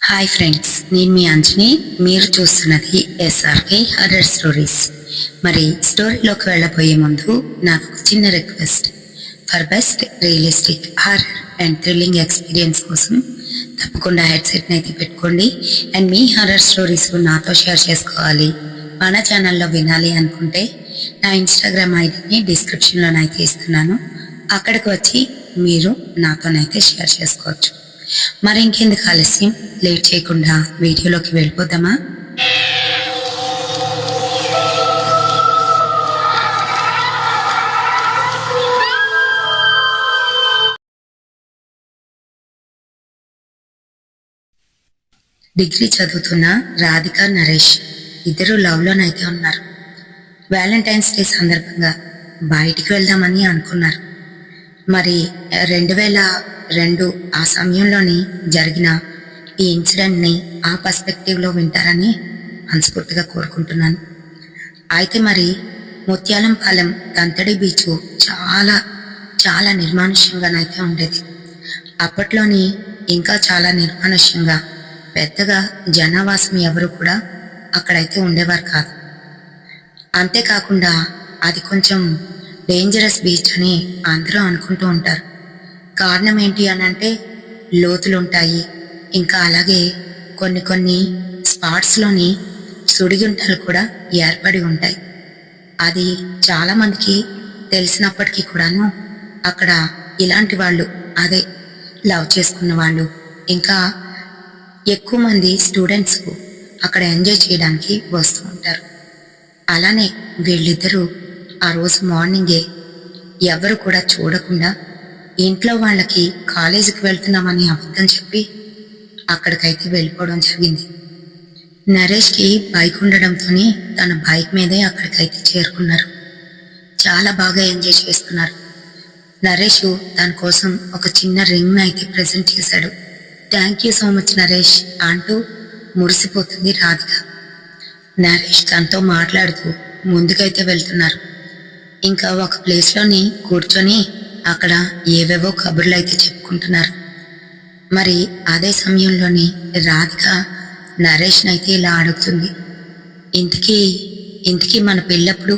Hi friends, నేను మీ అంజని. మీరు చూస్తున్నది ఎస్ఆర్కే హర్రర్ స్టోరీస్. మరి స్టోరీలోకి వెళ్ళబోయే ముందు నాకు ఒక చిన్న request. For best realistic horror and thrilling experience కోసం తప్పకుండా హెడ్సెట్ని అయితే పెట్టుకోండి. అండ్ మీ హారర్ స్టోరీస్ నాతో షేర్ చేసుకోవాలి, మన ఛానల్లో వినాలి అనుకుంటే నా ఇన్స్టాగ్రామ్ ఐడిని డిస్క్రిప్షన్లోనైతే ఇస్తున్నాను. అక్కడికి వచ్చి మీరు నాతోనైతే షేర్ చేసుకోవచ్చు. మరి ఇంకెందుకు ఆలస్యం, లేట్ చేయకుండా వీడియోలోకి వెళ్ళిపోదామా? డిగ్రీ చదువుతున్న రాధిక, నరేష్ ఇద్దరు లవ్లోనైతే ఉన్నారు. వ్యాలంటైన్స్ డే సందర్భంగా బయటికి వెళ్దామని అనుకున్నారు. మరి 2002 ఆ సమయంలోని జరిగిన ఈ ఇన్సిడెంట్ని ఆ పర్స్పెక్టివ్లో వింటారని మనస్ఫూర్తిగా కోరుకుంటున్నాను. అయితే మరి ముత్యాలంపాలెం దంతడి బీచ్ చాలా చాలా నిర్మానుష్యంగానైతే ఉండేది. అప్పట్లోని ఇంకా చాలా నిర్మానుష్యంగా, పెద్దగా జనావాసం ఎవరు కూడా అక్కడైతే ఉండేవారు కాదు. అంతేకాకుండా అది కొంచెం డేంజరస్ బీచ్ అని అందరూ అనుకుంటూ ఉంటారు. కారణం ఏంటి అని అంటే లోతులు ఉంటాయి, ఇంకా అలాగే కొన్ని స్పాట్స్లోని సుడిగుంటలు కూడా ఏర్పడి ఉంటాయి. అది చాలామందికి తెలిసినప్పటికీ కూడాను అక్కడ ఇలాంటి వాళ్ళు, అదే లవ్ చేసుకున్న వాళ్ళు, ఇంకా ఎక్కువ మంది స్టూడెంట్స్ అక్కడ ఎంజాయ్ చేయడానికి వస్తూ ఉంటారు. అలానే వీళ్ళిద్దరూ ఆ రోజు మార్నింగే ఎవరు కూడా చూడకుండా ఇంట్లో వాళ్ళకి కాలేజీకి వెళ్తున్నామని అబద్ధం చెప్పి అక్కడికైతే వెళ్ళిపోవడం జరిగింది. నరేష్కి బైక్ ఉండడంతో తన బైక్ మీదే అక్కడికైతే చేరుకున్నారు. చాలా బాగా ఎంజాయ్ చేస్తున్నారు. నరేష్ తన కోసం ఒక చిన్న రింగ్ని అయితే ప్రజెంట్ చేశాడు. Thank you so much Naresh అంటూ మురిసిపోతుంది రాధిక. నరేష్ తనతో మాట్లాడుతూ ముందుకైతే వెళ్తున్నారు. ఇంకా ఒక ప్లేస్లోని కూర్చొని అక్కడ ఏవేవో కబుర్లు అయితే చెప్పుకుంటున్నారు. మరి అదే సమయంలోని రాధిక నరేష్ని అయితే ఇలా అడుగుతుంది, ఇంతకీ మన పెళ్ళప్పుడు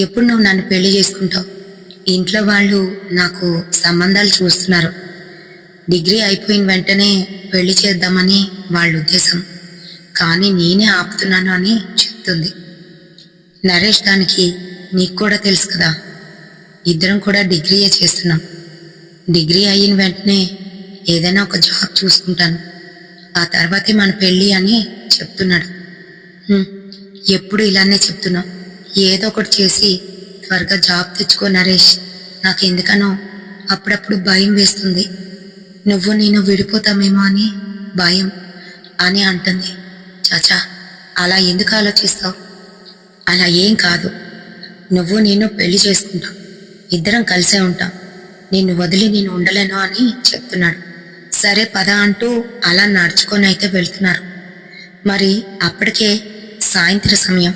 ఎప్పుడు నువ్వు నన్ను పెళ్లి చేసుకుంటావు? ఇంట్లో వాళ్ళు నాకు సంబంధాలు చూస్తున్నారు. డిగ్రీ అయిపోయిన వెంటనే పెళ్లి చేద్దామని వాళ్ళ ఉద్దేశం, కానీ నేనే ఆపుతున్నాను అని చెప్తుంది. నరేష్ దానికి, నీకు కూడా తెలుసు కదా, ఇద్దరం కూడా డిగ్రీయే చేస్తున్నాం. డిగ్రీ అయిన వెంటనే ఏదైనా ఒక జాబ్ చూసుకుంటాను, ఆ తర్వాతే మన పెళ్ళి అని చెప్తున్నాడు. ఎప్పుడు ఇలానే చెప్తున్నావు, ఏదో ఒకటి చేసి త్వరగా జాబ్ తెచ్చుకో నరేష్. నాకు ఎందుకనో అప్పుడప్పుడు భయం వేస్తుంది, నువ్వు నేను విడిపోతామేమో అని భయం అని అంటుంది. చాచా, అలా ఎందుకు ఆలోచిస్తావు? అలా ఏం కాదు, నువ్వు నేను పెళ్లి చేసుకుంటాం, ఇద్దరం కలిసే ఉంటాం, నిన్ను వదిలి నేను ఉండలేను అని చెప్తున్నాడు. సరే పద అంటూ అలా నడుచుకొని అయితే వెళ్తున్నారు. మరి అప్పటికే సాయంత్రం సమయం.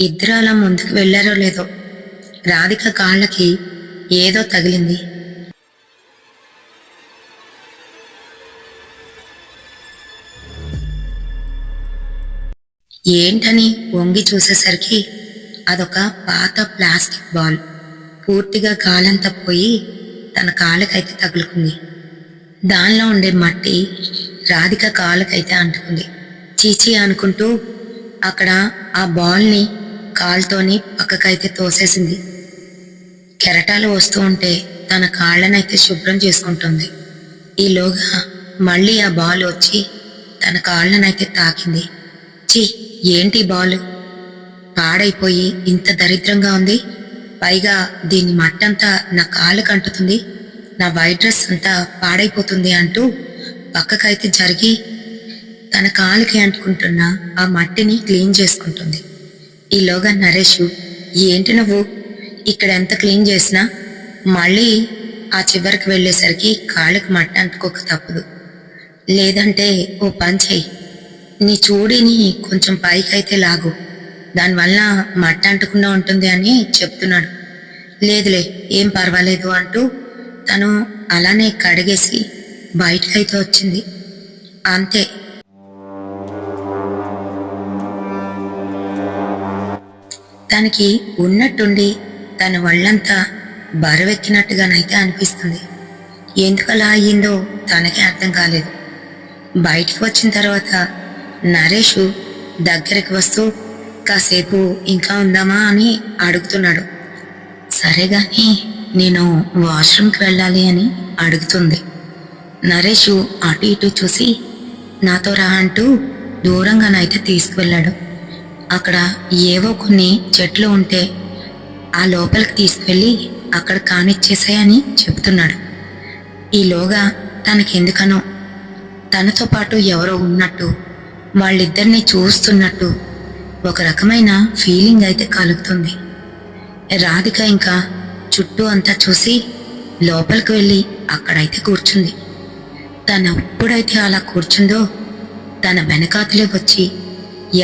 ఇద్దరు అలా ముందుకు వెళ్ళారో లేదో రాధిక కాళ్ళకి ఏదో తగిలింది. ఏంటని వంగి చూసేసరికి అదొక పాత ప్లాస్టిక్ బాల్ పూర్తిగా గాలంతా పోయి తన కాళ్ళకైతే తగులుకుంది. దానిలో ఉండే మట్టి రాధిక కాళ్ళకైతే అంటుకుంది. చీచీ అనుకుంటూ అక్కడ ఆ బాల్ని కాలుతోని పక్కకైతే తోసేసింది. కెరటాలు వస్తూ ఉంటే తన కాళ్ళనైతే శుభ్రం చేసుకుంటుంది. ఈలోగా మళ్ళీ ఆ బాల్ వచ్చి తన కాళ్ళనైతే తాకింది. చీ, ఏంటి బాలు, పాడైపోయి ఇంత దరిద్రంగా ఉంది, పైగా దీని మట్టంతా నా కాళ్ళకు అంటుతుంది, నా వైట్ డ్రెస్ అంతా పాడైపోతుంది అంటూ పక్కకైతే జరిగి తన కాలుకి అంటుకుంటున్న ఆ మట్టిని క్లీన్ చేసుకుంటుంది. ఈలోగా నరేష్, ఏంటి నువ్వు ఇక్కడ ఎంత క్లీన్ చేసినా మళ్ళీ ఆ చివరికి వెళ్ళేసరికి కాళ్ళకి మట్టి అంటుకోక తప్పదు, లేదంటే ఓ పని చెయ్యి, నీ చూడిని కొంచెం పైకైతే లాగు, దానివల్ల మట్టి అంటకుండా ఉంటుంది అని చెప్తున్నాడు. లేదులే, ఏం పర్వాలేదు అంటూ తను అలానే కడిగేసి బయటకైతే వచ్చింది. అంతే. తనకి ఉన్నట్టుండి తన ఒళ్ళంతా బరువెక్కినట్టుగానైతే అనిపిస్తుంది. ఎందుకలా అయ్యిందో తనకే అర్థం కాలేదు. బయటికి వచ్చిన తర్వాత నరేష్ దగ్గరికి వస్తూ కాసేపు ఇంకా ఉందామా అని అడుగుతున్నాడు. సరే గాని నేను వాష్రూమ్కి వెళ్ళాలి అని అడుగుతుంది. నరేష్ అటు ఇటు చూసి నాతో రా అంటూ దూరంగానైతే తీసుకువెళ్ళాడు. అక్కడ ఏవో కొన్ని చెట్లు ఉంటే ఆ లోపలికి తీసుకువెళ్ళి అక్కడ కానిచ్చేసాయని చెప్తున్నాడు. ఈలోగా తనకెందుకనో తనతో పాటు ఎవరో ఉన్నట్టు, వాళ్ళిద్దరినీ చూస్తున్నట్టు ఒక రకమైన ఫీలింగ్ అయితే కలుగుతుంది. రాధిక ఇంకా చుట్టూ అంతా చూసి లోపలికి వెళ్ళి అక్కడైతే కూర్చుంది. తను ఎప్పుడైతే అలా కూర్చుందో తన వెనకాతలే వచ్చి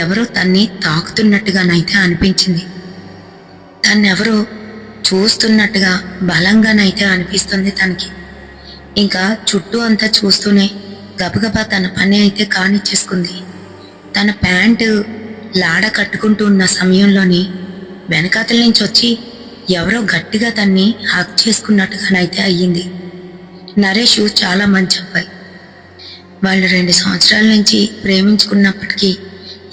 ఎవరో తన్ని తాకుతున్నట్టుగానైతే అనిపించింది. తన్నెవరో చూస్తున్నట్టుగా బలంగానైతే అనిపిస్తుంది తనకి. ఇంకా చుట్టూ అంతా చూస్తూనే గబగబా తన పని అయితే కానిచ్చేసుకుంది. తన ప్యాంటు లాడ కట్టుకుంటూ ఉన్న సమయంలోని వెనకాతల నుంచి వచ్చి ఎవరో గట్టిగా తన్ని హక్ చేసుకున్నట్టుగానైతే అయ్యింది. నరేష్ చాలా మంచి అబ్బాయి. వాళ్ళు 2 సంవత్సరాల నుంచి ప్రేమించుకున్నప్పటికీ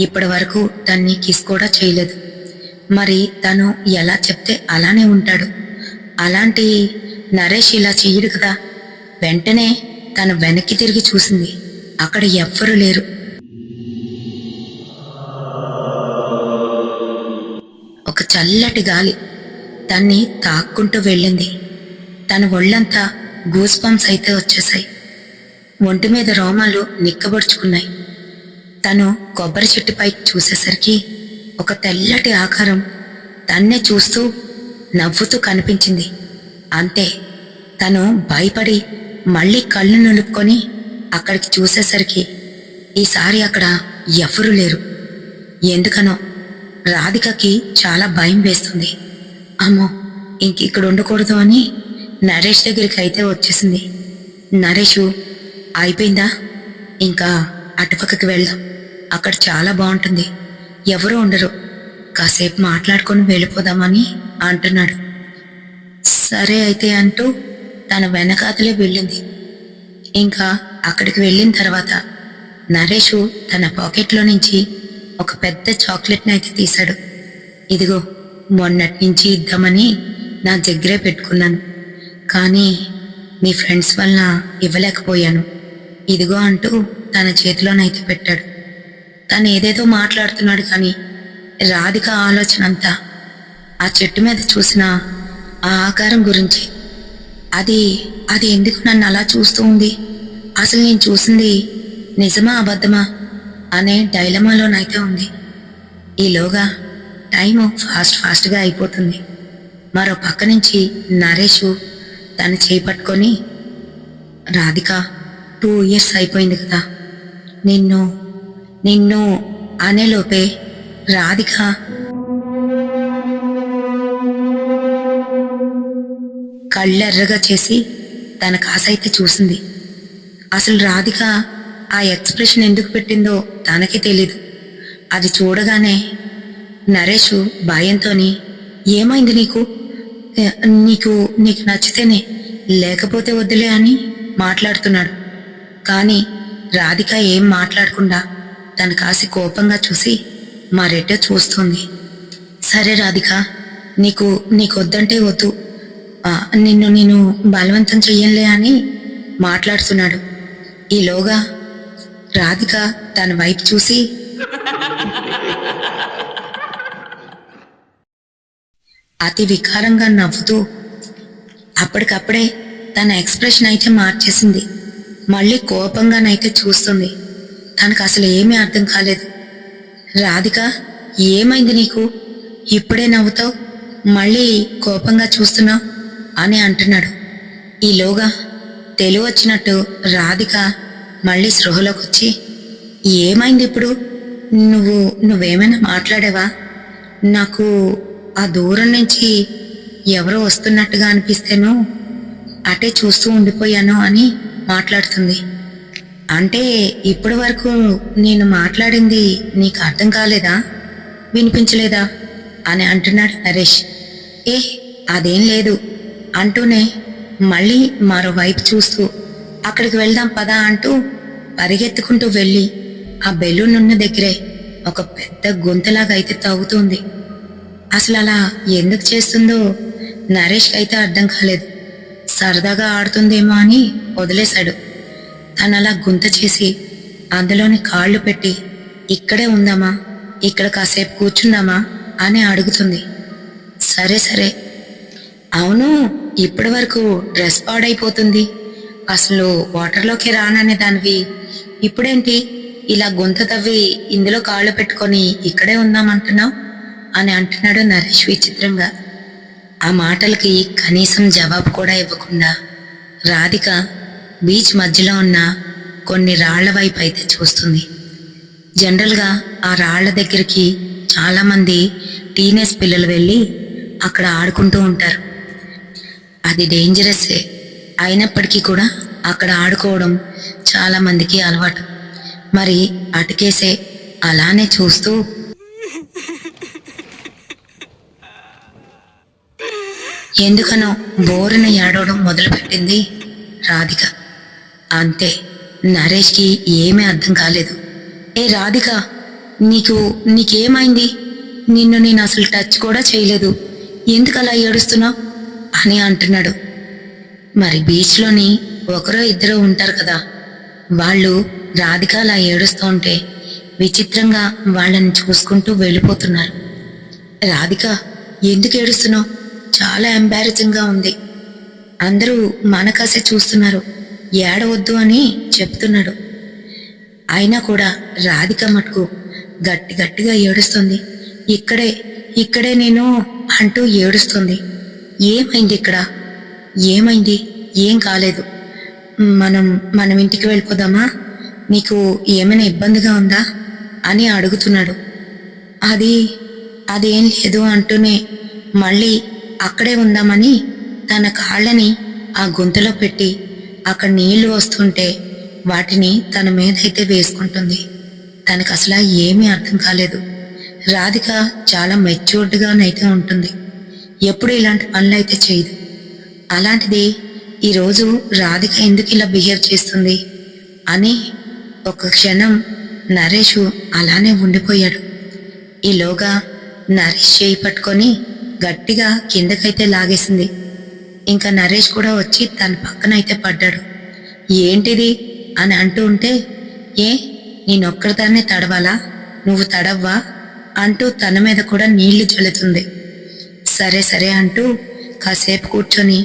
ఇప్పటి వరకు తన్ని కిస్ కూడా చేయలేదు. మరి తను ఎలా చెప్తే అలానే ఉంటాడు. అలాంటి నరేష్ ఇలా చెయ్యడు కదా. వెంటనే తను వెనక్కి తిరిగి చూసింది. అక్కడ ఎవ్వరూ లేరు. ఒక చల్లటి గాలి తన్ని తాక్కుంటూ వెళ్ళింది. తన ఒళ్ళంతా గూస్ బంప్స్ అయితే వచ్చేశాయి. ఒంటి మీద రోమాలు నిక్కబొడుచుకున్నాయి. తను కొబ్బరి చెట్టుపై చూసేసరికి ఒక తెల్లటి ఆకారం తన్నే చూస్తూ నవ్వుతూ కనిపించింది. అంతే, తను భయపడి మళ్ళీ కళ్ళు నులుపుకొని అక్కడికి చూసేసరికి ఈసారి అక్కడ ఎవరూ లేరు. ఎందుకనో రాధికకి చాలా భయం వేస్తుంది. అమ్మో, ఇక్కడ ఉండకూడదు అని నరేష్ దగ్గరికి అయితే వచ్చేసింది. నరేషు, అయిపోయిందా? ఇంకా అటుపక్కకి వెళ్దాం, అక్కడ చాలా బాగుంటుంది, ఎవరూ ఉండరు, కాసేపు మాట్లాడుకొని వెళ్ళిపోదామని అంటున్నాడు. సరే అయితే అంటూ తన వెనకాతలే వెళ్ళింది. ఇంకా అక్కడికి వెళ్ళిన తర్వాత నరేషు తన పాకెట్లో నుంచి ఒక పెద్ద చాక్లెట్ని అయితే తీశాడు. ఇదిగో, మొన్నటి నుంచి ఇద్దామని నా దగ్గరే పెట్టుకున్నాను, కానీ నీ ఫ్రెండ్స్ వలన ఇవ్వలేకపోయాను, ఇదిగో అంటూ తన చేతిలోనైతే పెట్టాడు. తను ఏదేదో మాట్లాడుతున్నాడు, కానీ రాధిక ఆలోచన అంతా ఆ చెట్టు మీద చూసిన ఆ ఆకారం గురించి. అది ఎందుకు నన్ను అలా చూస్తూ ఉంది? అసలు నేను చూసింది నిజమా అబద్ధమా అనే డైలమాలోనైతే ఉంది. ఈలోగా టైము ఫాస్ట్గా అయిపోతుంది. మరో పక్క నుంచి నరేషు తను చేపట్టుకొని, రాధిక 2 years అయిపోయింది కదా, నిన్ను అనేలోపే రాధిక కళ్ళెర్రగా చేసి తన కాసైతే చూసింది. అసలు రాధిక ఆ ఎక్స్ప్రెషన్ ఎందుకు పెట్టిందో తనకే తెలీదు. అది చూడగానే నరేషు భయంతోని, ఏమైంది నీకు? నీకు నచ్చితేనే, లేకపోతే వద్దులే అని మాట్లాడుతున్నాడు. కానీ రాధిక ఏం మాట్లాడకుండా తన కాసి కోపంగా చూసి మరెటో చూస్తుంది. సరే రాధిక, నీకు వద్దంటే వద్దు, నేను బలవంతం చెయ్యంలే అని మాట్లాడుతున్నాడు. ఈలోగా రాధిక తన వైపు చూసి అతి వికారంగా నవ్వుతూ అప్పటికప్పుడే తన ఎక్స్ప్రెషన్ అయితే మార్చేసింది. మళ్ళీ కోపంగానైతే చూస్తుంది. తనకు అసలు ఏమీ అర్థం కాలేదు. రాధిక, ఏమైంది నీకు? ఇప్పుడే నవ్వుతావు, మళ్ళీ కోపంగా చూస్తున్నావు అని అంటున్నాడు. ఈలోగా తెలివచ్చినట్టు రాధిక మళ్ళీ స్పృహలోకి వచ్చి, ఏమైంది ఇప్పుడు? నువ్వేమైనా మాట్లాడావా? నాకు ఆ దూరం నుంచి ఎవరో వస్తున్నట్టుగా అనిపిస్తేనో అటే చూస్తూ ఉండిపోయాను అని మాట్లాడుతుంది. అంటే ఇప్పటి వరకు నేను మాట్లాడింది నీకు అర్థం కాలేదా, వినిపించలేదా అని అంటున్నాడు నరేష్. ఏ అదేం లేదు అంటూనే మళ్ళీ మరోవైపు చూస్తూ అక్కడికి వెళ్దాం పదా అంటూ పరిగెత్తుకుంటూ వెళ్ళి ఆ బెలూన్ ఉన్న దగ్గరే ఒక పెద్ద గుంతలాగా అయితే తవ్వుతుంది. అసలు అలా ఎందుకు చేస్తుందో నరేష్కి అయితే అర్థం కాలేదు. సరదాగా ఆడుతుందేమో అని వదిలేశాడు. తను అలా గుంత చేసి అందులోని కాళ్ళు పెట్టి ఇక్కడే ఉందామా, ఇక్కడ కాసేపు కూర్చుందామా అని అడుగుతుంది. సరే సరే. అవును, ఇప్పటి వరకు డ్రెస్ పాడైపోతుంది, అసలు వాటర్లోకి రాననే దానివి ఇప్పుడేంటి ఇలా గుంత తవ్వి ఇందులో కాళ్ళు పెట్టుకొని ఇక్కడే ఉందామంటున్నావు అని అంటున్నాడు నరేష్ విచిత్రంగా. ఆ మాటలకి కనీసం జవాబు కూడా ఇవ్వకుండా రాధిక బీచ్ మధ్యలో ఉన్న కొన్ని రాళ్ల వైపు అయితే చూస్తుంది. జనరల్గా ఆ రాళ్ల దగ్గరికి చాలామంది టీనేజ్ పిల్లలు వెళ్ళి అక్కడ ఆడుకుంటూ ఉంటారు. అది డేంజరస్సే, అయినప్పటికీ కూడా అక్కడ ఆడుకోవడం చాలామందికి అలవాటు. మరి అటుకేసే అలానే చూస్తూ ఎందుకనో బోరున ఏడవడం మొదలుపెట్టింది రాధిక. అంతే, నరేష్కి ఏమీ అర్థం కాలేదు. ఏ రాధిక, నీకేమైంది? నిన్ను నేను అసలు టచ్ కూడా చేయలేదు, ఎందుకలా ఏడుస్తున్నావు అని అంటున్నాడు. మరి బీచ్లోని ఒకరో ఇద్దరు ఉంటారు కదా, వాళ్ళు రాధిక అలా ఏడుస్తూ ఉంటే విచిత్రంగా వాళ్ళని చూసుకుంటూ వెళ్ళిపోతున్నారు. రాధిక, ఎందుకు ఏడుస్తున్నావు? చాలా ఎంబారసింగ్గా ఉంది, అందరూ మనకాసే చూస్తున్నారు, ఏడవద్దు అని చెప్తున్నాడు. అయినా కూడా రాధిక మటుకు గట్టిగా ఏడుస్తుంది. ఇక్కడే నేను అంటూ ఏడుస్తుంది. ఏమైంది ఇక్కడ? ఏమైంది? ఏం కాలేదు, మనం ఇంటికి వెళ్ళిపోదామా? నీకు ఏమైనా ఇబ్బందిగా ఉందా అని అడుగుతున్నాడు. అదేం లేదు అంటూనే మళ్ళీ అక్కడే ఉందామని తన కాళ్ళని ఆ గుంతలో పెట్టి అక్కడ నీళ్లు వస్తుంటే వాటిని తన మీదైతే వేసుకుంటుంది. తనకు అసలు ఏమీ అర్థం కాలేదు. రాధిక చాలా మెచ్యూర్డ్గానైతే ఉంటుంది, ఎప్పుడు ఇలాంటి పనులైతే చేయదు. అలాంటిది ఈరోజు రాధిక ఎందుకు ఇలా బిహేవ్ చేస్తుంది అని ఒక క్షణం నరేష్ అలానే ఉండిపోయాడు. ఈలోగా నరేష్ చేయి పట్టుకొని గట్టిగా కిందకైతే లాగేసింది. ఇంకా నరేష్ కూడా వచ్చి తన పక్కనైతే పడ్డాడు. ఏంటిది అని అంటూ ఉంటే, ఏ నేనొక్కడిదాన్నే తడవాలా, నువ్వు తడవ్వా అంటూ తన మీద కూడా నీళ్లు చల్లుతుంది. సరే అంటూ కాసేపు కూర్చొని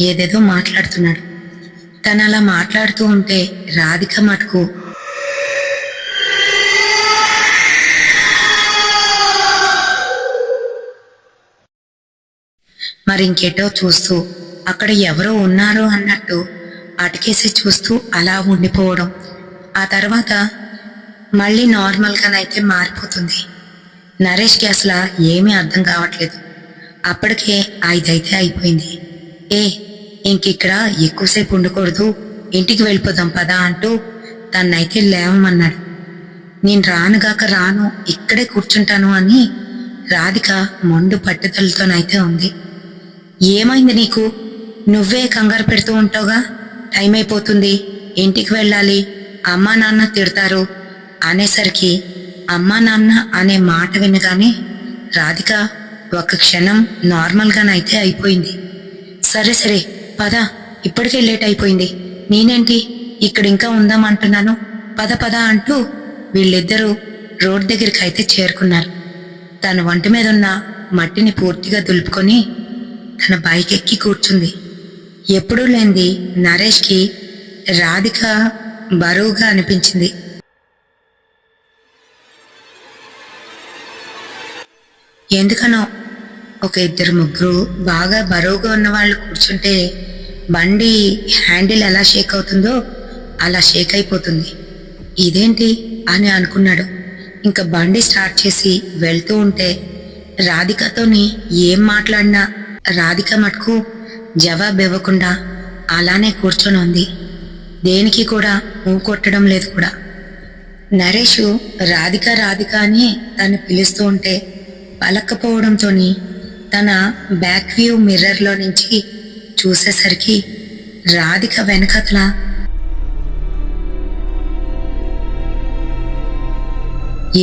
ఏదేదో మాట్లాడుతున్నాడు. తను అలా మాట్లాడుతూ ఉంటే రాధిక మటుకు మరింకెటో చూస్తూ అక్కడ ఎవరో ఉన్నారు అన్నట్టు అటుకేసి చూస్తూ అలా ఉండిపోవడం. ఆ తర్వాత మళ్ళీ నార్మల్గానైతే మారిపోతుంది. నరేష్కి అసలు ఏమీ అర్థం కావట్లేదు. అప్పటికే 5 అయితే అయిపోయింది. ఇంకిక్కడ ఎక్కువసేపు ఉండకూడదు, ఇంటికి వెళ్ళిపోదాం పదా అంటూ తన్నైతే లేవమన్నాడు. నేను రాను, ఇక్కడే కూర్చుంటాను అని రాధిక మొండు పట్టుదలతోనైతే ఉంది. ఏమైంది నీకు? నువ్వే కంగారు పెడుతూ ఉంటావుగా, టైం అయిపోతుంది, ఇంటికి వెళ్ళాలి, అమ్మా నాన్న తిడతారు అనేసరికి అమ్మా నాన్న అనే మాట వినగానే రాధిక ఒక క్షణం నార్మల్గానైతే అయిపోయింది. సరే పద, ఇప్పటికే లేట్ అయిపోయింది, నేనేంటి ఇక్కడ ఇంకా ఉందామంటున్నాను, పద అంటూ వీళ్ళిద్దరూ రోడ్ దగ్గరికి అయితే చేరుకున్నారు. తన వంటి మీద ఉన్న మట్టిని పూర్తిగా దులుపుకొని తన బైక్ ఎక్కి కూర్చుంది. ఎప్పుడూ లేనిది నరేష్కి రాధిక బరువుగా అనిపించింది. ఎందుకనో ఒక 2-3 బాగా బరువుగా ఉన్న వాళ్ళు కూర్చుంటే బండి హ్యాండిల్ ఎలా షేక్ అవుతుందో అలా షేక్ అయిపోతుంది. ఇదేంటి అని అనుకున్నాడు. ఇంకా బండి స్టార్ట్ చేసి వెళ్తూ ఉంటే రాధికతోని ఏం మాట్లాడినా రాధిక మటుకు జవాబు ఇవ్వకుండా అలానే కూర్చొని ఉంది. దేనికి కూడా ఊ కొట్టడం లేదు కూడా. నరేషు రాధిక రాధిక అని తను పిలుస్తూ ఉంటే పలక్కపోవడంతో తన బ్యాక్ వ్యూ మిర్రర్లో నుంచి చూసేసరికి రాధిక వెనకట్ల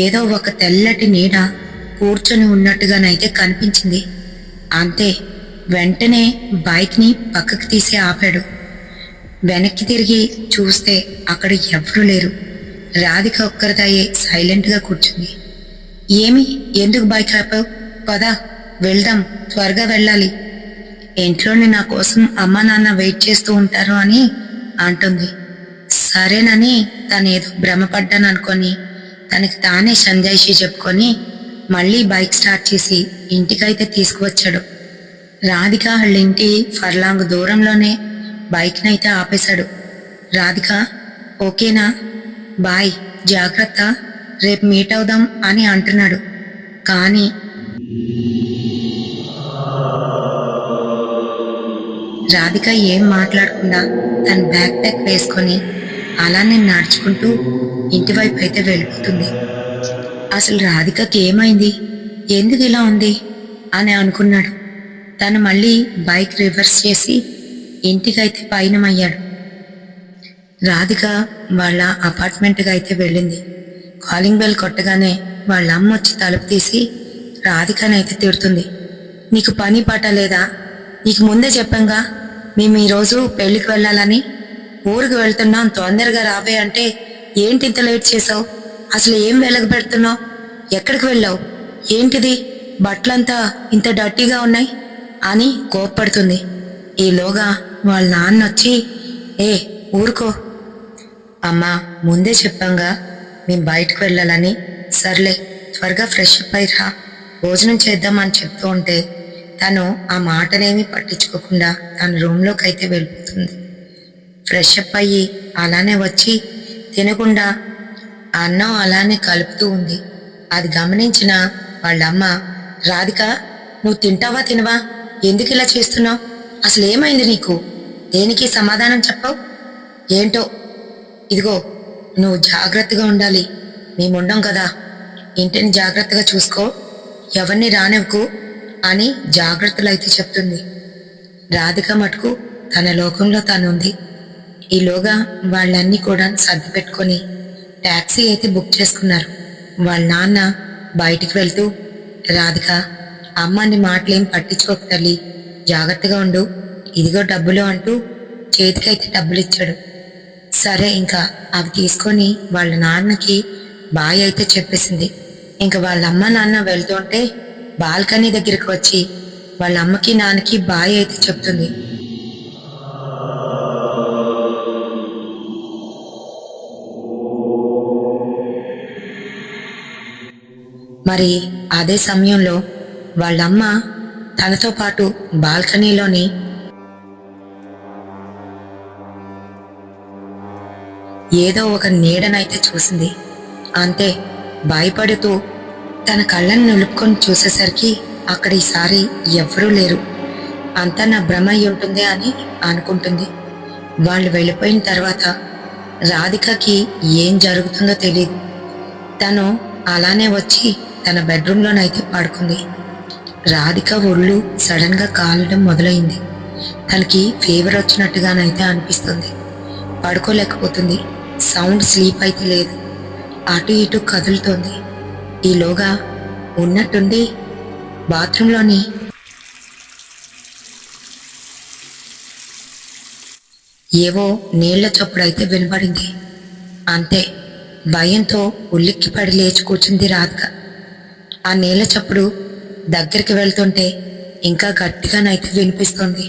ఏదో ఒక తెల్లటి నీడ కూర్చొని ఉన్నట్టుగానైతే కనిపించింది. అంతే, వెంటనే బైక్ని పక్కకి తీసి ఆపాడు. వెనక్కి తిరిగి చూస్తే అక్కడ ఎవరూ లేరు. రాధిక ఒక్కరిదాయే సైలెంట్గా కూర్చుంది. ఏమి, ఎందుకు బైక్ ఆపావు? పదా వెళ్దాం, త్వరగా వెళ్ళాలి. ఇంట్లోనే నా కోసం అమ్మ నాన్న వెయిట్ చేస్తూ ఉంటారు అని అంటుంది. సరేనని తనేదో భ్రమపడ్డాను అనుకొని తనకి తానే సంజాయిషి చెప్పుకొని మళ్ళీ బైక్ స్టార్ట్ చేసి ఇంటికైతే తీసుకువచ్చాడు. రాధిక వాళ్ళ ఇంటి ఫర్లాంగ్ దూరంలోనే బైక్ని అయితే ఆపేశాడు. రాధిక, ఓకేనా? బాయ్, జాగ్రత్త, రేపు మీట్ అవుదాం అని అంటున్నాడు. కానీ రాధిక ఏం మాట్లాడకుండా తన బ్యాక్ ప్యాక్ వేసుకొని అలానే నడుచుకుంటూ ఇంటివైపు అయితే వెళ్ళిపోతుంది. అసలు రాధికకి ఏమైంది, ఎందుకు ఇలా ఉంది అని అనుకున్నాడు. తను మళ్ళీ బైక్ రివర్స్ చేసి ఇంటికైతే పయనమయ్యాడు. రాధిక వాళ్ళ అపార్ట్మెంట్కి అయితే వెళ్ళింది. కాలింగ్ బెల్ కొట్టగానే వాళ్ళ అమ్మ వచ్చి తలుపు తీసి రాధికనైతే తిడుతుంది. నీకు పని పాట లేదా? నీకు ముందే చెప్పంగా మేము ఈరోజు పెళ్లికి వెళ్ళాలని. ఊరికి వెళ్తున్నాం, తొందరగా రావే అంటే ఏంటి ఇంత లేట్ చేసావు? అసలు ఏం వెలగబెడుతున్నావు? ఎక్కడికి వెళ్ళావు? ఏంటిది, బట్టలంతా ఇంత డర్టీగా ఉన్నాయి అని కోప్పడుతుంది. ఈలోగా వాళ్ళ నాన్న వచ్చి, ఏ ఊరుకో అమ్మా, ముందే చెప్పంగా మేము బయటకు వెళ్ళాలని. సర్లే, త్వరగా ఫ్రెష్ అప్ అయ్యిరా, భోజనం చేద్దామని చెప్తూ ఉంటే తను ఆ మాటనేమీ పట్టించుకోకుండా తన రూమ్లోకి అయితే వెళ్ళిపోతుంది. ఫ్రెష్ అప్ అయ్యి అలానే వచ్చి తినకుండా అన్నం అలానే కలుపుతూ ఉంది. అది గమనించిన వాళ్ళమ్మ, రాధిక, నువ్వు తింటావా తినవా? ఎందుకు ఇలా చేస్తున్నావు? అసలు ఏమైంది నీకు? దేనికి సమాధానం చెప్పవు? ఏంటో, ఇదిగో నువ్వు జాగ్రత్తగా ఉండాలి, మేముండం కదా, ఇంటిని జాగ్రత్తగా చూసుకో, ఎవరిని రానివ్వకు అని జాగ్రత్తలు అయితే చెప్తుంది. రాధిక మటుకు తన లోకంలో తానుంది. ఈలోగా వాళ్ళన్నీ కూడా సర్ది పెట్టుకొని ట్యాక్సీ అయితే బుక్ చేసుకున్నారు. వాళ్ళ నాన్న బయటికి వెళ్తూ, రాధిక, అమ్మాని మాటలేం పట్టించుకోక తల్లి, జాగ్రత్తగా ఉండు, ఇదిగో డబ్బులు అంటూ చేతికైతే డబ్బులు ఇచ్చాడు. సరే, ఇంకా అవి తీసుకొని వాళ్ళ నాన్నకి బాయ్ అయితే చెప్పేసింది. ఇంకా వాళ్ళ అమ్మ నాన్న వెళ్తుంటే బాల్కనీ దగ్గరికి వచ్చి వాళ్ళ అమ్మకి నాన్నకి బాయ్ అయితే చెప్తుంది. మరి అదే సమయంలో వాళ్ళమ్మ తనతో పాటు బాల్కనీలోని ఏదో ఒక నీడనైతే చూసింది. అంతే, భయపడుతూ తన కళ్ళని నిలుపుకొని చూసేసరికి అక్కడ ఈసారి ఎవ్వరూ లేరు. అంతా నా భ్రమ అయి ఉంటుంది అని అనుకుంటుంది. వాళ్ళు వెళ్ళిపోయిన తర్వాత రాధికకి ఏం జరుగుతుందో తెలియదు. తను అలానే వచ్చి తన బెడ్రూమ్లోనైతే పడుకుంది. రాధిక ఒళ్ళు సడన్గా కాలడం మొదలైంది. తనకి ఫీవర్ వచ్చినట్టుగానైతే అనిపిస్తుంది. పడుకోలేకపోతుంది. సౌండ్ స్లీప్ అయితే లేదు. అటు ఇటు కదులుతోంది. ఈలోగా ఉన్నట్టుండి బాత్రూంలోని ఏవో నీళ్ల చప్పుడైతే వినపడింది. అంతే, భయంతో ఉలిక్కిపడి లేచి కూర్చుంది రాధిక. ఆ నీళ్ల చప్పుడు దగ్గరికి వెళ్తుంటే ఇంకా గట్టిగానైతే వినిపిస్తుంది.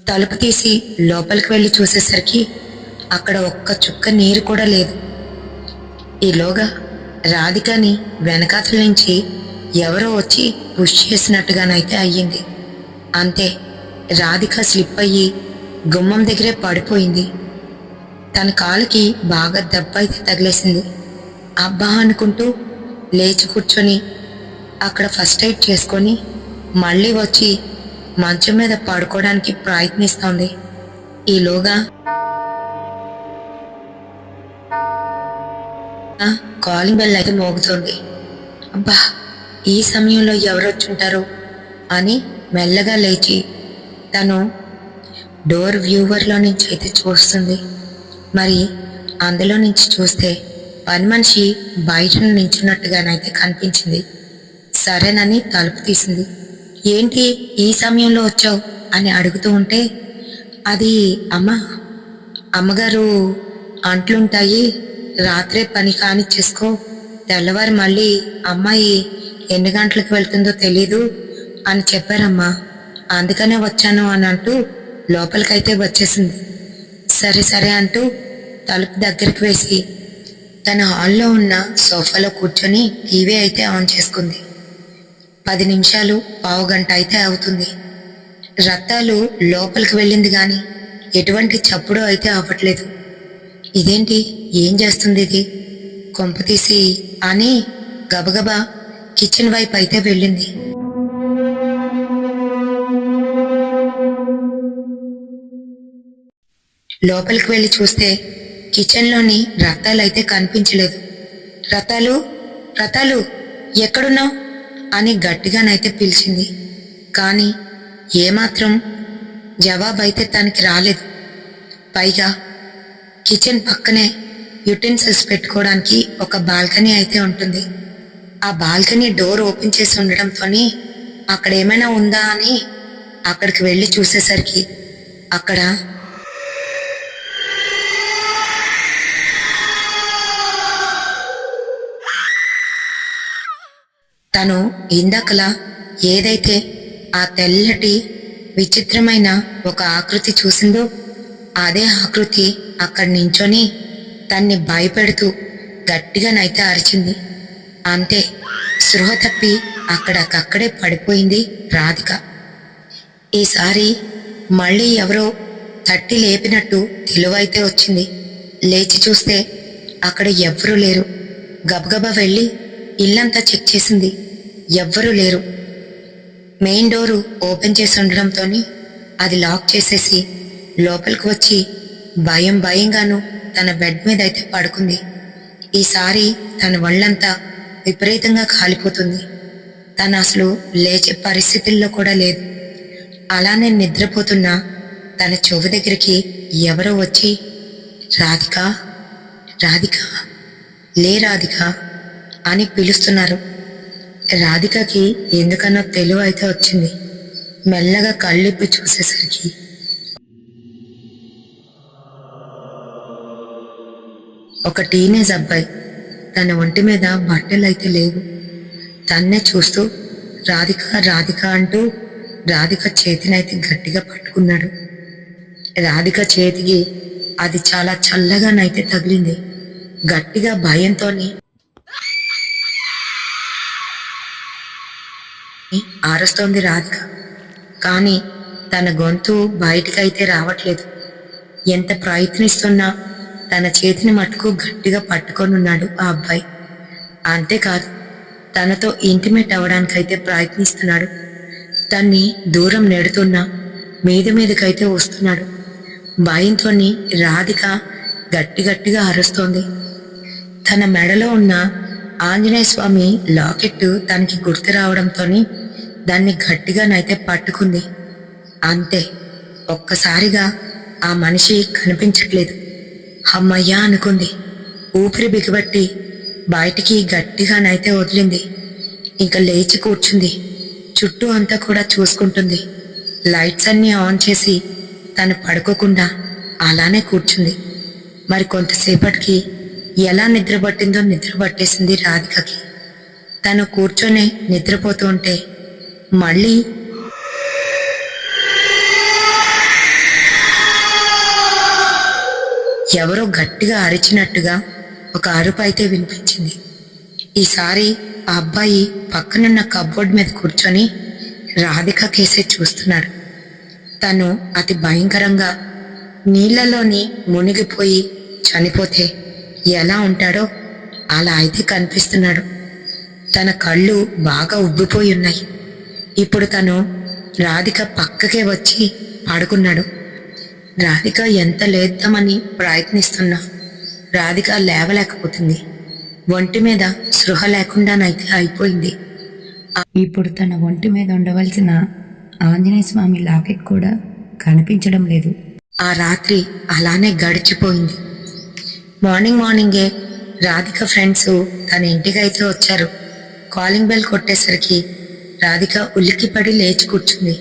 తలుపు తీసి లోపలికి వెళ్ళి చూసేసరికి అక్కడ ఒక్క చుక్క నీరు కూడా లేదు. ఈలోగా రాధికని వెనకాతల నుంచి ఎవరో వచ్చి పుష్ చేసినట్టుగానైతే అయ్యింది. అంతే, రాధిక స్లిప్ అయ్యి గుమ్మం దగ్గరే పడిపోయింది. తన కాలుకి బాగా దెబ్బ అయితే తగిలేసింది. అబ్బా అనుకుంటూ లేచి కూర్చొని అక్కడ ఫస్ట్ ఎయిడ్ చేసుకొని మళ్ళీ వచ్చి మంచం మీద పడుకోవడానికి ప్రయత్నిస్తోంది. ఈలోగా ఆ, కాలింగ్ బెల్ అయితే మోగుతోంది. అబ్బా, ఈ సమయంలో ఎవరొచ్చుంటారు అని మెల్లగా లేచి తను డోర్ వ్యూవర్లో నుంచి అయితే చూస్తుంది. మరి అందులో నుంచి చూస్తే పని మనిషి బయట నించున్నట్టుగానైతే కనిపించింది. సరేనని తలుపు తీసింది. ఏంటి ఈ సమయంలో వచ్చావు అని అడుగుతూ ఉంటే, అది అమ్మగారు అంట్లుంటాయి, రాత్రే పని కానిచ్చేసుకో, తెల్లవారు మళ్ళీ అమ్మాయి ఎన్ని గంటలకు వెళ్తుందో తెలీదు అని చెప్పారమ్మా, అందుకనే వచ్చాను అని అంటూ లోపలికైతే వచ్చేసింది. సరే సరే అంటూ తలుపు దగ్గరికి వేసి తన హాల్లో ఉన్న సోఫాలో కూర్చొని టీవీ అయితే ఆన్ చేసుకుంది. 10 నిమిషాలు, పావుగంట అయితే అవుతుంది. రత్తాలు లోపలికి వెళ్ళింది గాని ఎటువంటి చప్పుడు అయితే అవ్వట్లేదు. ఇదేంటి, ఏం చేస్తుంది ఇది, కొంపతీసి అని గబగబా కిచెన్ వైపు అయితే వెళ్ళింది. లోపలికి వెళ్ళి చూస్తే కిచెన్లోని రత్తాలైతే కనిపించలేదు. రత్తాలు, రత్తాలు, ఎక్కడున్నావు అని గట్టిగానైతే పిలిచింది. కానీ ఏమాత్రం జవాబైతే తనకి రాలేదు. పైగా కిచెన్ పక్కనే యుటెన్సిల్స్ పెట్టుకోవడానికి ఒక బాల్కనీ అయితే ఉంటుంది. ఆ బాల్కనీ డోర్ ఓపెన్ చేసి ఉండడంతో అక్కడ ఏమైనా ఉందా అని అక్కడికి వెళ్ళి చూసేసరికి అక్కడ తను ఇందాకలా ఏదైతే ఆ తెల్లటి విచిత్రమైన ఒక ఆకృతి చూసిందో అదే ఆకృతి అక్కడ నించొని తన్ని భయపెడుతూ గట్టిగానైతే అరిచింది. అంతే, స్పృహ తప్పి అక్కడక్కడే పడిపోయింది రాధిక. ఈసారి మళ్ళీ ఎవరో తట్టి లేపినట్టు తెలివైతే వచ్చింది. లేచి చూస్తే అక్కడ ఎవ్వరూ లేరు. గబగబా వెళ్ళి ఇల్లంతా చెక్ చేసింది. ఎవ్వరూ లేరు. మెయిన్ డోరు ఓపెన్ చేసి ఉండడంతో అది లాక్ చేసేసి లోపలికి వచ్చి భయంగాను తన బెడ్ మీద అయితే పడుకుంది. ఈసారి తన ఒళ్ళంతా విపరీతంగా కాలిపోతుంది. తను అసలు లేచే పరిస్థితుల్లో కూడా లేదు. అలానే నిద్రపోతున్న తన చెవి దగ్గరికి ఎవరో వచ్చి, రాధిక, రాధిక, లే రాధిక అని పిలుస్తున్నారు. రాధికకి ఎందుకనో తెలివి అయితే వచ్చింది. మెల్లగా కళ్ళిప్పి చూసేసరికి ఒక టీనేజ్ అబ్బాయి, తన ఒంటి మీద బట్టలైతే లేవు. తన్నే చూస్తూ రాధిక, రాధిక అంటూ రాధిక చేతినైతే గట్టిగా పట్టుకున్నాడు. రాధిక చేతికి అది చాలా చల్లగానైతే తగిలింది. గట్టిగా భయంతోని ఆరుస్తోంది రాధిక. కానీ తన గొంతు బయటికైతే రావట్లేదు. ఎంత ప్రయత్నిస్తున్నా తన చేతిని మటుకు గట్టిగా పట్టుకొనున్నాడు ఆ అబ్బాయి. అంతేకాదు, తనతో ఇంటిమేట్ అవ్వడానికైతే ప్రయత్నిస్తున్నాడు. తన్ని దూరం నెడుతున్నా మీదకైతే వస్తున్నాడు. భయంతోని రాధిక గట్టిగా అరుస్తోంది. తన మెడలో ఉన్న ఆంజనేయ స్వామి లాకెట్టు తనకి గుర్తు రావడంతో దాన్ని గట్టిగానైతే పట్టుకుంది. అంతే, ఒక్కసారిగా ఆ మనిషి కనిపించట్లేదు. అమ్మయ్యా అనుకుంది. ఊపిరి బిగబట్టి బయటికి గట్టిగానైతే వదిలింది. ఇంకా లేచి కూర్చుంది. చుట్టూ అంతా కూడా చూసుకుంటుంది. లైట్స్ అన్నీ ఆన్ చేసి తను పడుకోకుండా అలానే కూర్చుంది. మరి కొంతసేపటికి ఎలా నిద్రపట్టిందో నిద్ర పట్టేసింది రాధికకి. తను కూర్చొని నిద్రపోతూ ఉంటే మళ్ళీ ఎవరో గట్టిగా అరిచినట్టుగా ఒక అరుపు అయితే వినిపించింది. ఈసారి ఆ అబ్బాయి పక్కనున్న కబోర్డ్ మీద కూర్చొని రాధిక కేసే చూస్తున్నాడు. తను అతి భయంకరంగా నీళ్లలోని మునిగిపోయి చనిపోతే ఎలా ఉంటాడో అలా అయితే కనిపిస్తున్నాడు. తన కళ్ళు బాగా ఉబ్బిపోయి ఉన్నాయి. ఇప్పుడు తను రాధిక పక్కకే వచ్చి పడుకున్నాడు. రాధిక ఎంత లేద్దామని ప్రయత్నిస్తున్నా రాధిక లేవలేకపోతుంది. ఒంటి మీద స్పృహ లేకుండానైతే అయిపోయింది. ఇప్పుడు తన ఒంటి మీద ఉండవలసిన ఆంజనేయ స్వామి లాకెట్ కూడా కనిపించడం లేదు. ఆ రాత్రి అలానే గడిచిపోయింది. మార్నింగే రాధిక ఫ్రెండ్స్ తన ఇంటికైతే వచ్చారు. కాలింగ్ బెల్ కొట్టేసరికి రాధిక ఉలిక్కిపడి లేచి కూర్చుంది.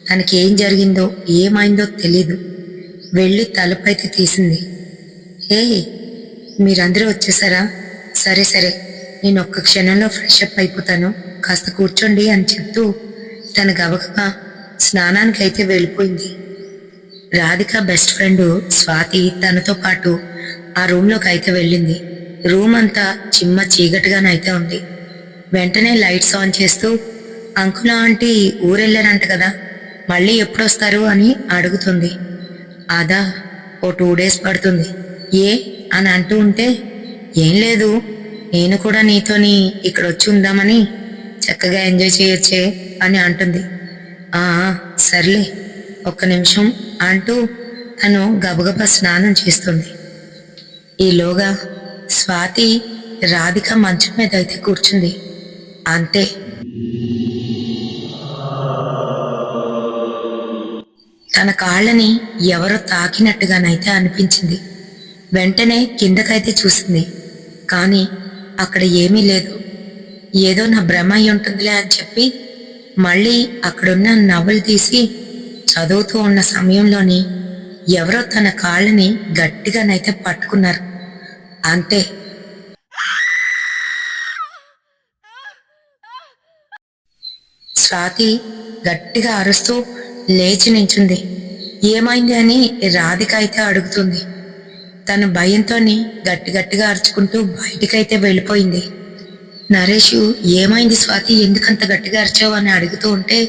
తనకి ఏం జరిగిందో ఏమైందో తెలీదు. వెళ్ళి తలుపైతే తీసింది. హే, మీరందరూ వచ్చేసారా? సరే సరే, నేను ఒక్క క్షణంలో ఫ్రెష్ అప్ అయిపోతాను, కాస్త కూర్చోండి అని చెప్తూ తన గబగబా స్నానానికైతే వెళ్ళిపోయింది. రాధిక బెస్ట్ ఫ్రెండ్ స్వాతి తనతో పాటు ఆ రూమ్లోకి అయితే వెళ్ళింది. రూమ్ అంతా చిమ్మ చీకటిగానైతే ఉంది. వెంటనే లైట్స్ ఆన్ చేస్తూ, అంకుల్ ఆంటీ ఊరెళ్ళారంట కదా, మళ్ళీ ఎప్పుడొస్తారు అని అడుగుతుంది. అదా, ఓ 2 days పడుతుంది. ఏ అని అంటూ ఉంటే, ఏం లేదు, నేను కూడా నీతోని ఇక్కడ వచ్చి ఉందామని, చక్కగా ఎంజాయ్ చేయొచ్చే అని అంటుంది. ఆ సర్లే, ఒక్క నిమిషం అంటూ తను గబగబా స్నానం చేస్తుంది. ఈలోగా స్వాతి రాధిక మంచం మీద అయితే కూర్చుంది. అంతే, తన కాళ్ళని ఎవరో తాకినట్టుగానైతే అనిపించింది. వెంటనే కిందకైతే చూసింది. కానీ అక్కడ ఏమీ లేదు. ఏదో నా భ్రమ అయి ఉంటుందిలే అని చెప్పి మళ్ళీ అక్కడున్న నవలు తీసి చదువుతూ ఉన్న సమయంలోని ఎవరో తన కాళ్ళని గట్టిగానైతే పట్టుకున్నారు. అంతే, స్వాతి గట్టిగా అరుస్తూ లేచి నించుంది. ఏమైంది అని రాధిక అయితే అడుగుతుంది. తను భయంతోని గట్టిగా అరుచుకుంటూ బయటికైతే వెళ్ళిపోయింది. నరేష్, ఏమైంది స్వాతి, ఎందుకంత గట్టిగా అరిచావు అని అడుగుతూ ఉంటే,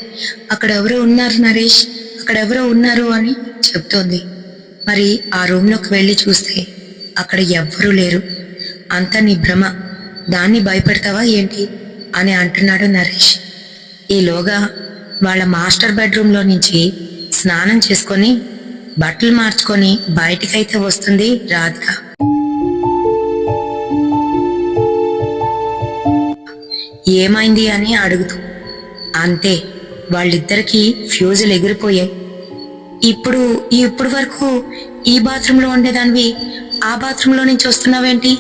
అక్కడెవరో ఉన్నారు నరేష్, అక్కడెవరో ఉన్నారు అని చెప్తోంది. మరి ఆ రూమ్లోకి వెళ్ళి చూస్తే అక్కడ ఎవ్వరూ లేరు. అంతా నీ భ్రమ, దాన్ని భయపెడతావా ఏంటి అని అంటున్నాడు నరేష్. ఈలోగా వాళ్ళ మాస్టర్ బెడ్రూమ్లో నుంచి స్నానం చేసుకొని బట్టలు మార్చుకొని బయటికైతే వస్తుంది రాధిక. ఏమైంది అని అడుగుతూ. అంతే, వాళ్ళిద్దరికీ ఫ్యూజులు ఎగిరిపోయాయి. ఇప్పుడు వరకు ఈ బాత్రూంలో ఉండేదానివి ఆ బాత్రూంలో నుంచి వస్తున్నావేంటి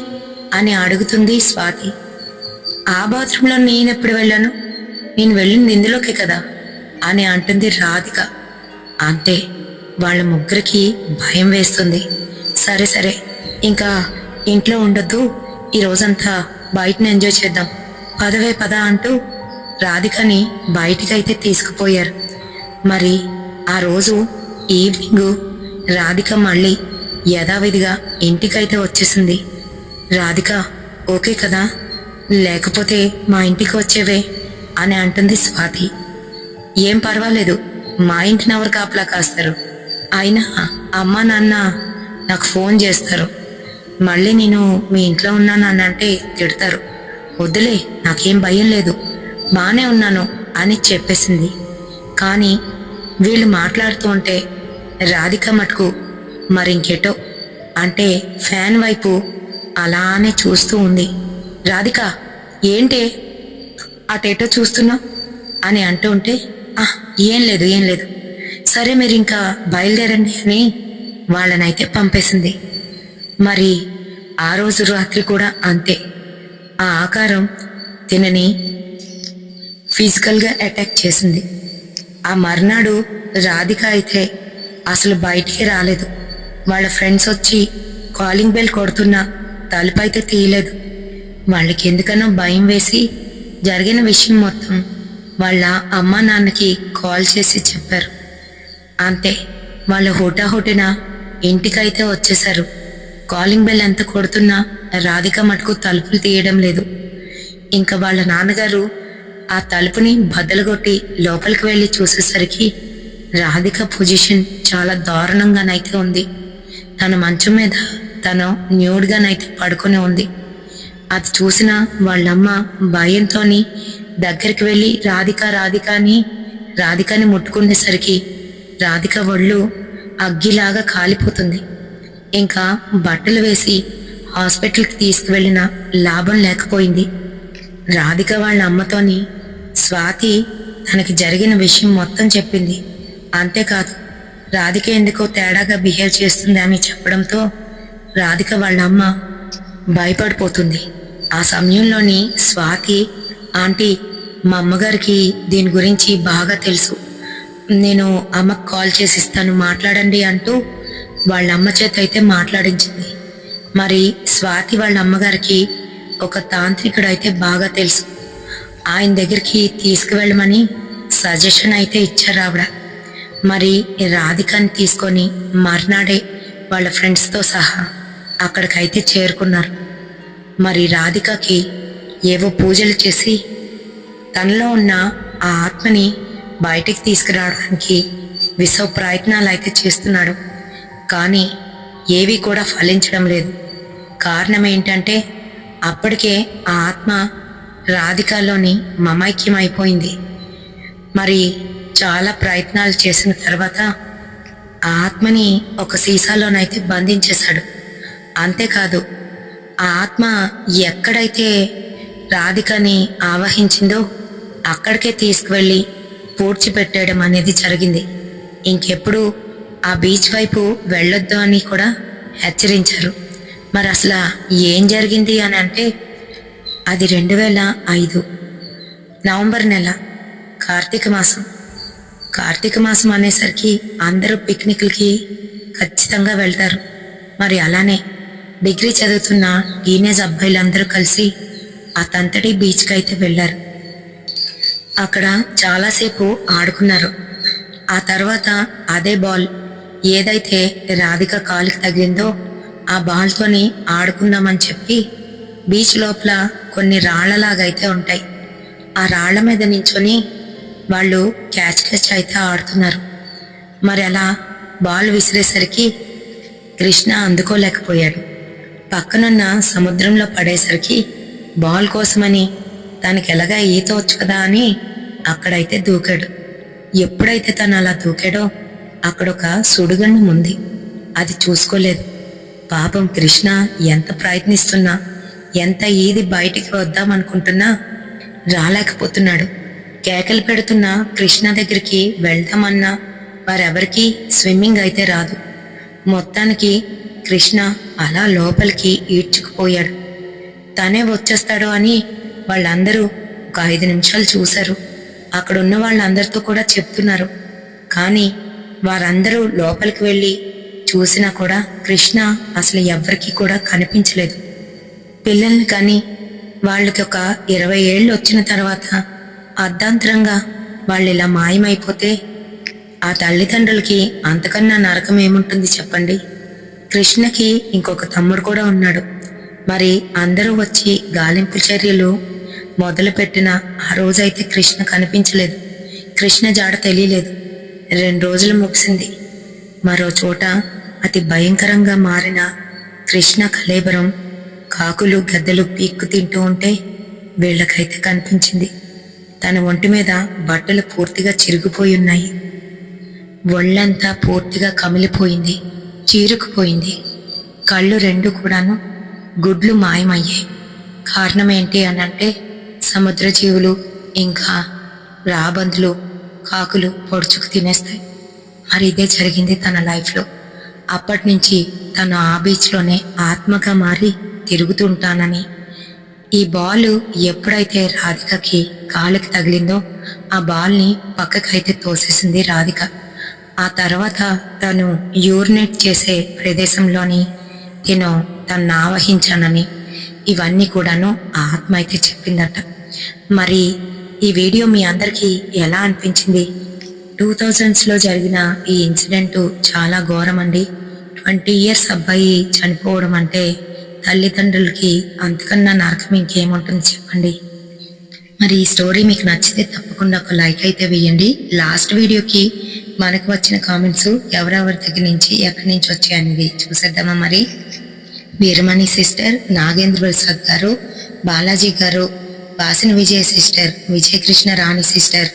అని అడుగుతుంది స్వాతి. ఆ బాత్రూంలో నేనెప్పుడు వెళ్ళాను, నేను వెళ్ళింది ఇందులోకే కదా అని అంటుంది రాధిక. అంతే, వాళ్ళ ముగ్గురికి భయం వేస్తుంది. సరే సరే, ఇంకా ఇంట్లో ఉండొద్దు, ఈ రోజంతా బయటను ఎంజాయ్ చేద్దాం, పదవే పద అంటూ రాధికని బయటికైతే తీసుకుపోయారు. మరి ఆ రోజు ఈవినింగ్ రాధిక మళ్ళీ యథావిధిగా ఇంటికైతే వచ్చేసింది. రాధిక, ఓకే కదా, లేకపోతే మా ఇంటికి వచ్చేవే అని అంటుంది స్వాతి. ఏం పర్వాలేదు, మా ఇంటిని ఎవరు కాపలా కాస్తారు, అయినా అమ్మ నాన్న నాకు ఫోన్ చేస్తారు, మళ్ళీ నేను మీ ఇంట్లో ఉన్నాను అని అంటే తిడతారు, వద్దులే నాకేం భయం లేదు, బానే ఉన్నాను అని చెప్పేసింది. కానీ వీళ్ళు మాట్లాడుతూ ఉంటే రాధిక మటుకు మరింకెటో అంటే ఫ్యాన్ వైపు అలానే చూస్తూ ఉంది. రాధిక, ఏంటే అటేటో చూస్తున్నావు అని అంటూ ఉంటే, ఏం లేదు, సరే మీరు ఇంకా బయలుదేరండి అని వాళ్ళనైతే పంపేసింది. మరి ఆ రోజు రాత్రి కూడా అంతే. ఆ ఆకారం తినని ఫిజికల్గా అటాక్ చేసింది. ఆ మర్నాడు రాధిక అయితే అసలు బయటికి రాలేదు. వాళ్ళ ఫ్రెండ్స్ వచ్చి కాలింగ్ బెల్ కొడుతున్నా తలుపైతే తీయలేదు. వాళ్ళకి ఎందుకనో భయం వేసి జరిగిన విషయం మొత్తం వాళ్ళ అమ్మ నాన్నకి కాల్ చేసి చెప్పారు. అంతే, వాళ్ళ హుటాహుటిన ఇంటికైతే వచ్చేశారు. కాలింగ్ బెల్ ఎంత కొడుతున్నా రాధిక మటుకు తలుపులు తీయడం లేదు. ఇంకా వాళ్ళ నాన్నగారు ఆ తలుపుని బద్దలుగొట్టి లోపలికి వెళ్ళి చూసేసరికి రాధిక పొజిషన్ చాలా దారుణంగానైతే ఉంది. తన మంచం మీద తను న్యూడ్గానైతే పడుకొని ఉంది. అది చూసిన వాళ్ళమ్మ భయంతోని దగ్గరికి వెళ్ళి రాధికని ముట్టుకునేసరికి రాధిక ఒళ్ళు అగ్గిలాగా కాలిపోతుంది. ఇంకా బట్టలు వేసి హాస్పిటల్కి తీసుకువెళ్ళిన లాభం లేకపోయింది. రాధిక వాళ్ళ అమ్మతోని స్వాతి తనకి జరిగిన విషయం మొత్తం చెప్పింది. అంతేకాదు రాధిక ఎందుకో తేడాగా బిహేవ్ చేస్తుంది అని చెప్పడంతో రాధిక వాళ్ళ అమ్మ భయపడిపోతుంది. ఆ సమయంలోని స్వాతి, ఆంటీ మా అమ్మగారికి దీని గురించి బాగా తెలుసు, నేను అమ్మకు కాల్ చేసి ఇస్తాను మాట్లాడండి అంటూ వాళ్ళ అమ్మ చేత అయితే మాట్లాడించింది. మరి స్వాతి వాళ్ళ అమ్మగారికి ఒక తాంత్రికుడు అయితే బాగా తెలుసు. ఆయన దగ్గరికి తీసుకువెళ్ళమని సజెషన్ అయితే ఇచ్చారు ఆవిడ. మరి రాధికని తీసుకొని మర్నాడే వాళ్ళ ఫ్రెండ్స్తో సహా అక్కడికైతే చేరుకున్నారు. మరి రాధికకి ఏవో పూజలు చేసి తనలో ఉన్న ఆ ఆత్మని బయటికి తీసుకురావడానికి విశ్వ ప్రయత్నాలు అయితే చేస్తున్నాడు. కానీ ఏవి కూడా ఫలించడం లేదు. కారణం ఏంటంటే అప్పటికే ఆ ఆత్మ రాధికలోని మమైక్యం అయిపోయింది. మరి చాలా ప్రయత్నాలు చేసిన తర్వాత ఆ ఆత్మని ఒక సీసాలోనైతే బంధించేశాడు. అంతేకాదు ఆ ఆత్మ ఎక్కడైతే రాధికని ఆవహించిందో అక్కడికే తీసుకువెళ్ళి పూడ్చిపెట్టేయడం అనేది జరిగింది. ఇంకెప్పుడు ఆ బీచ్ వైపు వెళ్ళొద్దు అని కూడా హెచ్చరించారు. మరి అసలు ఏం జరిగింది అని అంటే అది 2005 నవంబర్ నెల, కార్తీక మాసం అనేసరికి అందరూ పిక్నిక్లకి ఖచ్చితంగా వెళ్తారు. మరి అలానే డిగ్రీ చదువుతున్న టీనేజ్ అబ్బాయిలందరూ కలిసి ఆ తంతడి బీచ్కి అయితే వెళ్ళారు. అక్కడ చాలాసేపు ఆడుకున్నారు. ఆ తర్వాత అదే బాల్ ఏదైతే రాధిక కాలుకి తగిలిందో ఆ బాల్తోని ఆడుకుందామని చెప్పి బీచ్ లోపల కొన్ని రాళ్లలాగైతే ఉంటాయి. ఆ రాళ్ల మీద నించొని వాళ్ళు క్యాచ్ అయితే ఆడుతున్నారు. మరి అలా బాల్ విసిరేసరికి కృష్ణ అందుకోలేకపోయాడు. పక్కనున్న సముద్రంలో పడేసరికి బాల్ కోసమని తనకి ఎలాగా ఈత వచ్చు కదా అని అక్కడైతే దూకాడు. ఎప్పుడైతే తను అలా దూకాడో అక్కడొక సుడిగుండం ఉంది. అది చూసుకోలేదు. పాపం కృష్ణ ఎంత ప్రయత్నిస్తున్నా, ఎంత ఈది బయటికి వద్దామనుకుంటున్నా రాలేకపోతున్నాడు. కేకలు పెడుతున్న కృష్ణ దగ్గరికి వెళ్దామన్నా వారెవరికీ స్విమ్మింగ్ అయితే రాదు. మొత్తానికి కృష్ణ అలా లోపలికి ఈడ్చుకుపోయాడు. తనే వచ్చేస్తాడు అని వాళ్ళందరూ ఒక 5 నిమిషాలు చూశారు. అక్కడున్న వాళ్ళందరితో కూడా చెప్తున్నారు. కానీ వారందరూ లోపలికి వెళ్ళి చూసినా కూడా కృష్ణ అసలు ఎవ్వరికీ కూడా కనిపించలేదు. పిల్లల్ని కానీ వాళ్ళకి ఒక 20 ఏళ్ళు వచ్చిన తర్వాత అర్ధాంతరంగా వాళ్ళు ఇలా మాయమైపోతే ఆ తల్లిదండ్రులకి అంతకన్నా నరకం ఏముంటుంది చెప్పండి. కృష్ణకి ఇంకొక తమ్ముడు కూడా ఉన్నాడు. మరి అందరూ వచ్చి గాలింపు చర్యలు మొదలుపెట్టిన ఆ రోజైతే కృష్ణ కనిపించలేదు. కృష్ణ జాడ తెలియలేదు. 2 రోజులు ముగిసింది. మరో చోట అతి భయంకరంగా మారిన కృష్ణ కళేబరం కాకులు గద్దలు పీక్కు తింటూ ఉంటే వీళ్ళకైతే కనిపించింది. తన ఒంటి మీద బట్టలు పూర్తిగా చిరిగిపోయి ఉన్నాయి. ఒళ్ళంతా పూర్తిగా కమిలిపోయింది, చీరుకుపోయింది. కళ్ళు 2 కూడాను గుడ్లు మాయమయ్యాయి. కారణం ఏంటి అనంటే సముద్ర జీవులు ఇంకా రాబందులు కాకులు పొడుచుకు తినేస్తాయి. మరి ఇదే జరిగింది తన లైఫ్లో. అప్పటి నుంచి తను ఆ బీచ్లోనే ఆత్మగా మారి తిరుగుతుంటానని, ఈ బాల్ ఎప్పుడైతే రాధికకి కాలుకి తగిలిందో ఆ బాల్ని పక్కకైతే తోసేసింది రాధిక. ఆ తర్వాత తను యూరినేట్ చేసే ప్రదేశంలోని తను ఆవహించానని ఇవన్నీ కూడాను ఆ ఆత్మ అయితే చెప్పిందట. మరి ఈ వీడియో మీ అందరికీ ఎలా అనిపించింది? 2000s జరిగిన ఈ ఇన్సిడెంట్ చాలా ఘోరం అండి. 20 years అబ్బాయి చనిపోవడం అంటే తల్లిదండ్రులకి అంతకన్నా నరకం ఇంకేముంటుంది చెప్పండి. మరి ఈ స్టోరీ మీకు నచ్చితే తప్పకుండా ఒక లైక్ అయితే వేయండి. లాస్ట్ వీడియోకి మనకు వచ్చిన కామెంట్స్ ఎవరెవరి దగ్గర నుంచి ఎక్కడి నుంచి వచ్చాయనేది చూసేద్దామా. మరి వీరమణి సిస్టర్, నాగేంద్ర ప్రసాద్ గారు, బాలాజీ గారు, వాసిన విజయ సిస్టర్, విజయకృష్ణ రాణి సిస్టర్,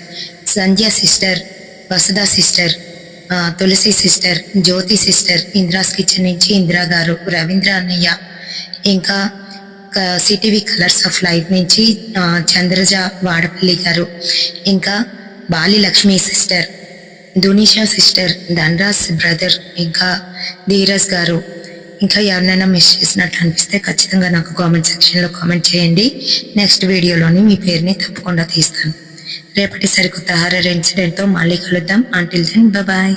సంధ్య సిస్టర్, వసుధ సిస్టర్, తులసి సిస్టర్, జ్యోతి సిస్టర్, ఇంద్రాస్ కిచెన్ నుంచి ఇందిరా గారు, రవీంద్ర అన్నయ్య, ఇంకా సిటీవీ కలర్స్ ఆఫ్ లైఫ్ నుంచి చంద్రజ వాడపల్లి గారు, ఇంకా Bali Lakshmi sister, Dunisha sister, Dhanraj brother, ఇంకా ధీరజ్ గారు, ఇంకా ఎవరినైనా మిస్ చేసినట్లు అనిపిస్తే ఖచ్చితంగా నాకు కామెంట్ సెక్షన్లో కామెంట్ చేయండి. నెక్స్ట్ వీడియోలోని మీ పేరుని తప్పకుండా తీస్తాను. రేపటి సరికొత్త హారర్ ఇన్సిడెంట్తో మళ్ళీ కలుద్దాం. Until then bye.